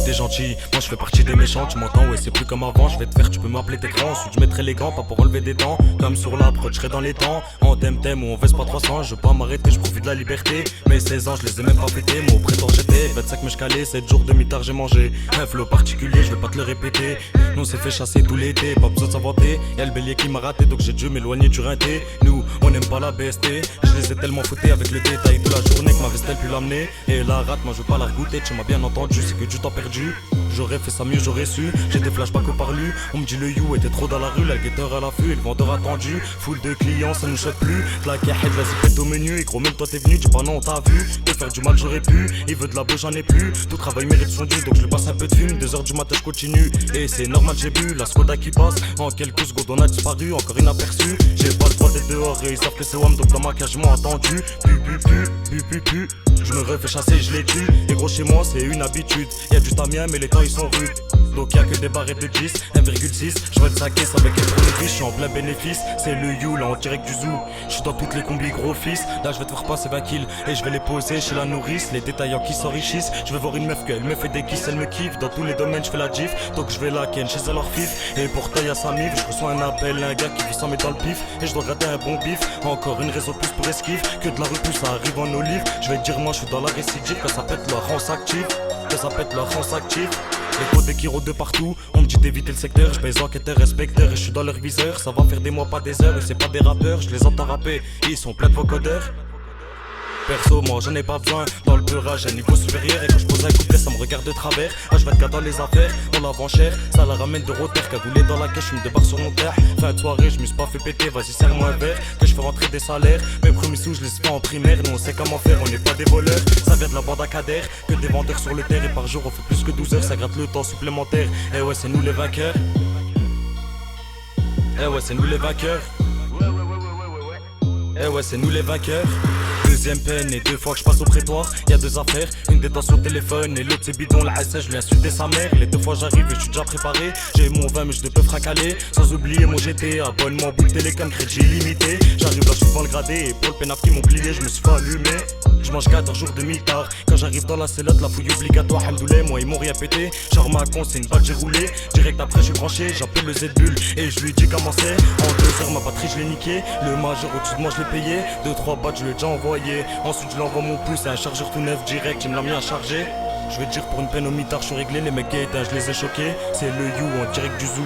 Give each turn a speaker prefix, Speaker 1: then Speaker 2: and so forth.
Speaker 1: des gentils, moi je fais partie des méchants. Tu m'entends, ouais c'est plus comme avant. Je vais te faire, tu peux m'appeler tes grands. Ensuite je mettrai les gants, pas pour enlever des dents. Comme sur la prod, je serai dans les temps. En thème ou on veste pas 300. Je veux pas m'arrêter, je profite de la liberté. Mes 16 ans, je les ai même pas fêtés. Moi au prétor j'étais 25 mais je calais. 7 jours demi-tard j'ai mangé. Un flow particulier, je vais pas te le répéter. Nous on s'est fait chasser tout l'été, pas besoin de s'inventer. Y'a le bélier qui m'a raté, donc j'ai dû m'éloigner du rinté. Nous, on aime pas la BST. Je les ai tellement foutés avec le détail de la journée que ma veste elle pu l'amener. Et la rate, moi je veux pas la regoûter, tu m'as bien entendu, c'est que du temps perdu. J'aurais fait ça mieux, j'aurais su. J'ai des flashbacks au parlu. On me dit le you était trop dans la rue, la guetteur à l'affût et le vendeur attendu. Foule de clients, ça nous choque plus. La cahead, vas-y pète au menu. Et gros, même toi t'es venu, dis pas non, on t'a vu. De faire du mal, j'aurais pu. Il veut de la beuh, j'en ai plus. Tout travail mérite son dû, donc je lui passe un peu de fume. 2h du matin, je continue. Et c'est normal, j'ai bu. La Skoda qui passe. En quelques secondes, on a disparu, encore inaperçu. J'ai pas le droit d'être dehors et ils savent que c'est WAM, donc dans ma cage, m'ont attendu. Pu. Je me refais chasser, je les tue. Et gros, chez moi, c'est une habitude. Y'a du tamien, mais les temps ils sont rudes. Donc y'a que des barrettes de 10, 1,6. Je vais te saquer, ça avec être riche, je suis en plein bénéfice. C'est le you là en direct du zoo. Je suis dans toutes les combis gros fils. Là je vais te faire passer 20 kills et je vais les poser chez la nourrice. Les détaillants qui s'enrichissent. Je vais voir une meuf qu'elle me fait des kisses, elle me kiffe. Dans tous les domaines je fais la gif. Donc je vais la ken chez elle leur fif. Et pourtant y'a sa mif. Je reçois un appel, un gars qui veut s'en mettre dans le pif. Et je dois gratter un bon bif. Encore une raison plus pour esquive. Que de la repousse ça arrive en olive. Je vais te dire moi je suis dans la récidive. Quand ça pète leur rang s'active. Que ça pète leur rang s'active. Les potes qui rôdent de partout, on me dit d'éviter le secteur. Je baise enquêteur, respecteur et je suis dans leur viseur. Ça va faire des mois, pas des heures et c'est pas des rappeurs. Je les entends rapper, ils sont pleins de vocodeurs. Perso, moi j'en ai pas besoin. Dans le beurrage, à un niveau supérieur. Et quand je pose un couplet, ça me regarde de travers. H24 dans les affaires, on la vend cher. Ça la ramène de roter, cagoulé dans la caisse, je me débarque sur mon terre. Fin de soirée, je me suis pas fait péter, vas-y serre-moi un verre. Que je fais rentrer des salaires. Mes premiers sous, je les fais en primaire. Nous on sait comment faire, on n'est pas des voleurs. Ça vient de la bande à Kader, que des vendeurs sur le terre. Et par jour, on fait plus que 12 heures, ça gratte le temps supplémentaire. Eh ouais, c'est nous les vainqueurs. Eh ouais, c'est nous les vainqueurs. Eh ouais, c'est nous les vainqueurs. Deuxième peine et 2 fois que je passe au prétoire. Y'a 2 affaires, une détention au téléphone et l'autre c'est bidon. La SS, je lui ai insulté sa mère. Les 2 fois j'arrive et je suis déjà préparé. J'ai mon 20 mais je ne peux fracaler. Sans oublier mon GT, abonnement, boule télécom, crédit illimité. J'arrive là, je suis devant le gradé et pour le pénaf qui m'ont plié, je me suis fait allumer. Je mange 14 jours de mi-tard. Quand j'arrive dans la cellotte, la fouille obligatoire. Hamdoulé, moi ils m'ont rien pété. Genre ma con, c'est une balle, j'ai roulé. Direct après, je suis branché. J'appelle le Z-Bull et je lui dis comment c'est. En 2 heures, ma batterie, je l'ai niqué. Le majeur au-dessus de moi, je l'ai payé. 2-3 battes, je l'ai déjà envoyé. Ensuite, je l'envoie mon pouce et un chargeur tout neuf direct. Il me l'a mis à charger. Je vais te dire pour une peine au mi-tard, je suis réglé. Les mecs gays, je les ai choqués. C'est le you en direct du zoo.